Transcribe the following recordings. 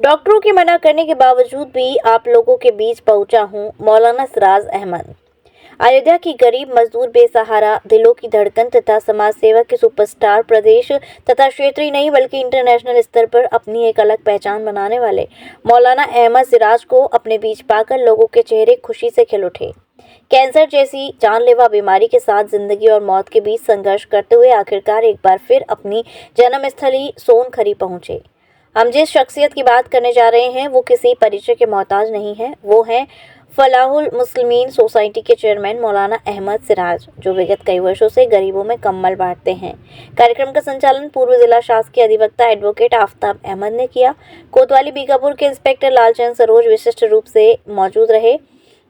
डॉक्टरों के मना करने के बावजूद भी आप लोगों के बीच पहुंचा हूं, मौलाना सिराज अहमद। अयोध्या की गरीब मजदूर बेसहारा दिलों की धड़कन तथा समाज सेवा के सुपरस्टार प्रदेश तथा क्षेत्रीय नहीं बल्कि इंटरनेशनल स्तर पर अपनी एक अलग पहचान बनाने वाले मौलाना अहमद सिराज को अपने बीच पाकर लोगों के चेहरे खुशी से खिल उठे। कैंसर जैसी जानलेवा बीमारी के साथ जिंदगी और मौत के बीच संघर्ष करते हुए आखिरकार एक बार फिर अपनी जन्मस्थली सोनखरी पहुंचे। हम जिस शख्सियत की बात करने जा रहे हैं वो किसी परिचय के मोहताज नहीं है। वो हैं फलाहुल मुस्लिमीन सोसाइटी के चेयरमैन मौलाना अहमद सिराज, जो विगत कई वर्षों से गरीबों में कंबल बांटते हैं। कार्यक्रम का संचालन पूर्व जिला शासकीय अधिवक्ता एडवोकेट आफ्ताब अहमद ने किया। कोतवाली बीकापुर के इंस्पेक्टर लालचंद सरोज विशिष्ट रूप से मौजूद रहे,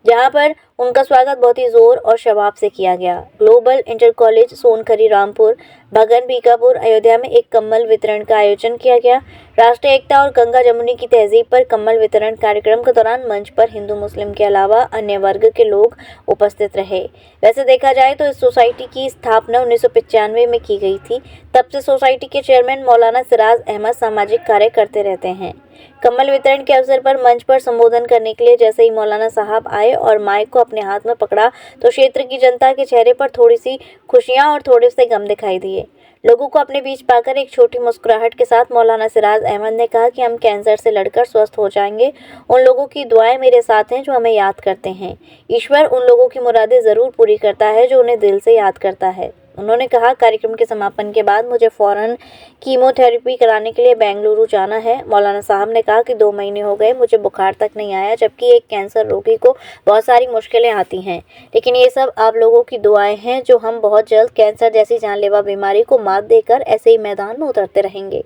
जहां पर उनका स्वागत बहुत ही जोर और शबाब से किया गया। Global inter college Sonkhari Rampur Bhagan Bikapur Ayodhya में एक कम्बल वितरण का आयोजन किया गया। राष्ट्रीय एकता और गंगा जमुनी की तहजीब पर कम्बल वितरण कार्यक्रम के दौरान मंच पर हिंदू मुस्लिम के अलावा अन्य वर्ग के लोग उपस्थित रहे। वैसे देखा जाए तो इस सोसाइटी की स्थापना 1995 में की गई थी। तब से सोसाइटी के चेयरमैन मौलाना सिराज अहमद सामाजिक कार्य करते रहते हैं। कम्बल वितरण के अवसर पर मंच पर संबोधन करने के लिए जैसे ही मौलाना साहब आए और माइक को अपने हाथ में पकड़ा तो क्षेत्र की जनता के चेहरे पर थोड़ी सी खुशियां और थोड़े से गम दिखाई दिए। लोगों को अपने बीच पाकर एक छोटी मुस्कुराहट के साथ मौलाना सिराज अहमद ने कहा कि हम कैंसर से लड़कर स्वस्थ हो जाएंगे। उन लोगों की दुआएं मेरे साथ हैं जो हमें याद करते हैं। ईश्वर उन लोगों की मुरादें ज़रूर पूरी करता है जो उन्हें दिल से याद करता है। उन्होंने कहा, कार्यक्रम के समापन के बाद मुझे फ़ौरन कीमोथेरेपी कराने के लिए बेंगलुरु जाना है। मौलाना साहब ने कहा कि 2 महीने हो गए मुझे बुखार तक नहीं आया, जबकि एक कैंसर रोगी को बहुत सारी मुश्किलें आती हैं, लेकिन ये सब आप लोगों की दुआएं हैं जो हम बहुत जल्द कैंसर जैसी जानलेवा बीमारी को मात देकर ऐसे ही मैदान में उतरते रहेंगे।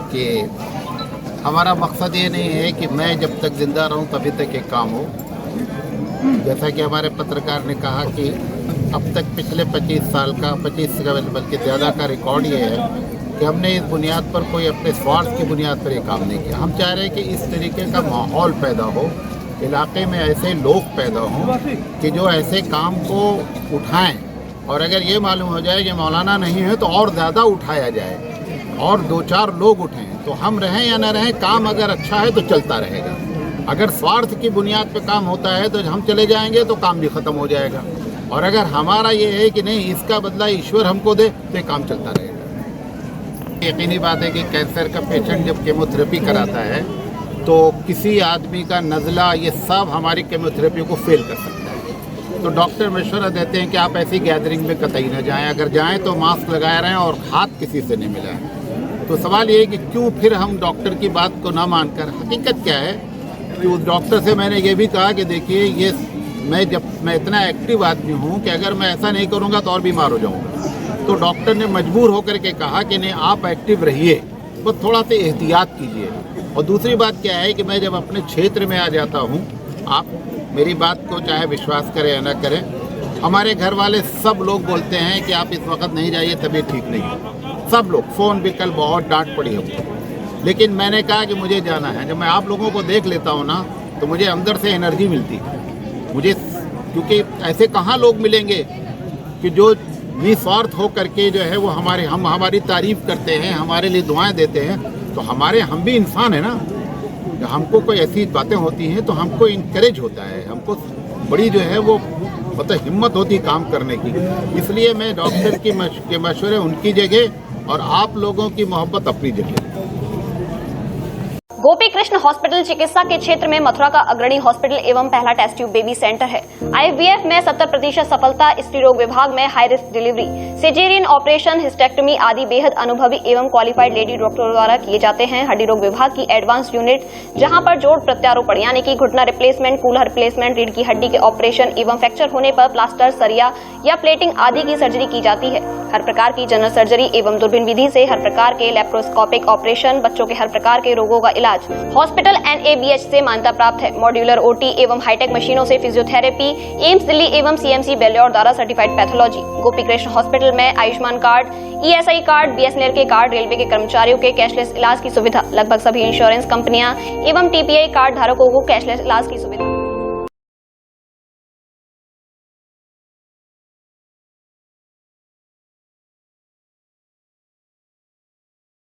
कि हमारा मकसद ये नहीं है कि मैं जब तक जिंदा रहूं तभी तक एक काम हो। जैसा कि हमारे पत्रकार ने कहा कि अब तक पिछले 25 साल का 25 से बल्कि ज़्यादा का रिकॉर्ड ये है कि हमने इस बुनियाद पर कोई अपने स्वार्थ की बुनियाद पर ये काम नहीं किया। हम चाह रहे हैं कि इस तरीके का माहौल पैदा हो, इलाके में ऐसे लोग पैदा हों कि जो ऐसे काम को उठाएं, और अगर ये मालूम हो जाए कि मौलाना नहीं है तो और ज़्यादा उठाया जाए और 2-4 लोग उठें। तो हम रहें या न रहें, काम अगर अच्छा है तो चलता रहेगा। अगर स्वार्थ की बुनियाद पर काम होता है तो हम चले जाएंगे तो काम भी ख़त्म हो जाएगा। और अगर हमारा ये है कि नहीं, इसका बदला ईश्वर हमको दे तो ये काम चलता रहेगा। यकीनी बात है कि कैंसर का पेशेंट जब केमोथेरेपी कराता है तो किसी आदमी का नज़ला ये सब हमारी केमोथेरेपी को फेल कर सकता है। तो डॉक्टर मशवरा देते हैं कि आप ऐसी गैदरिंग में कतई न जाएं, अगर जाएं तो मास्क लगाए रहें और हाथ किसी से नहीं मिलाएं। तो सवाल ये है कि क्यों फिर हम डॉक्टर की बात को ना मानकर, हकीकत क्या है कि उस डॉक्टर से मैंने ये भी कहा कि देखिए ये मैं इतना एक्टिव आदमी हूँ कि अगर मैं ऐसा नहीं करूँगा तो और बीमार हो जाऊँगा। तो डॉक्टर ने मजबूर होकर के कहा कि नहीं, आप एक्टिव रहिए, बस थोड़ा सा एहतियात कीजिए। और दूसरी बात क्या है कि मैं जब अपने क्षेत्र में आ जाता हूँ, आप मेरी बात को चाहे विश्वास करें या ना करें, हमारे घर वाले सब लोग बोलते हैं कि आप इस वक्त नहीं जाइए, तबीयत ठीक नहीं है। सब लोग फ़ोन भी, कल बहुत डांट पड़ी हमको, लेकिन मैंने कहा कि मुझे जाना है। जब मैं आप लोगों को देख लेता हूँ ना तो मुझे अंदर से एनर्जी मिलती है मुझे, क्योंकि ऐसे कहाँ लोग मिलेंगे कि जो निस्वार्थ हो करके जो है वो हमारी तारीफ़ करते हैं, हमारे लिए दुआएं देते हैं। तो हम भी इंसान है ना, जब हमको कोई ऐसी बातें होती हैं तो हमको इनकरेज होता है, हमको बड़ी जो है वो मतलब हिम्मत होती है काम करने की। इसलिए मैं डॉक्टर के मशवरे उनकी जगह और आप लोगों की मोहब्बत अपनी जगह। गोपी कृष्ण हॉस्पिटल चिकित्सा के क्षेत्र में मथुरा का अग्रणी हॉस्पिटल एवं पहला टेस्ट ट्यूब बेबी सेंटर है। IVF में 70% सफलता, स्त्री रोग विभाग में high risk delivery, caesarean operation, hysterectomy आदि बेहद अनुभवी एवं क्वालिफाइड लेडी डॉक्टरों द्वारा किए जाते हैं। हड्डी रोग विभाग की एडवांस यूनिट, जहां पर जोड़ प्रत्यारोपण यानी कि घुटना रिप्लेसमेंट, कूल्हा रिप्लेसमेंट, रीढ़ की हड्डी के ऑपरेशन एवं फ्रैक्चर होने पर प्लास्टर, सरिया या प्लेटिंग आदि की सर्जरी की जाती है। हर प्रकार की जनरल सर्जरी एवं दूरबीन विधि से हर प्रकार के लेप्रोस्कोपिक ऑपरेशन, बच्चों के हर प्रकार के रोगों का इलाज हॉस्पिटल NABH से मान्यता प्राप्त है। मॉड्यूलर OT एवं हाईटेक मशीनों से फिजियोथेरेपी, एम्स दिल्ली एवं CMC बेल्योर द्वारा certified pathology. Gopi Krishna hospital में Ayushman card, ESI card, BSNL के कार्ड, रेलवे के कर्मचारियों के कैशलेस इलाज की सुविधा, लगभग सभी इंश्योरेंस कंपनियां एवं TPI कार्ड धारकों को कैशलेस इलाज की सुविधा।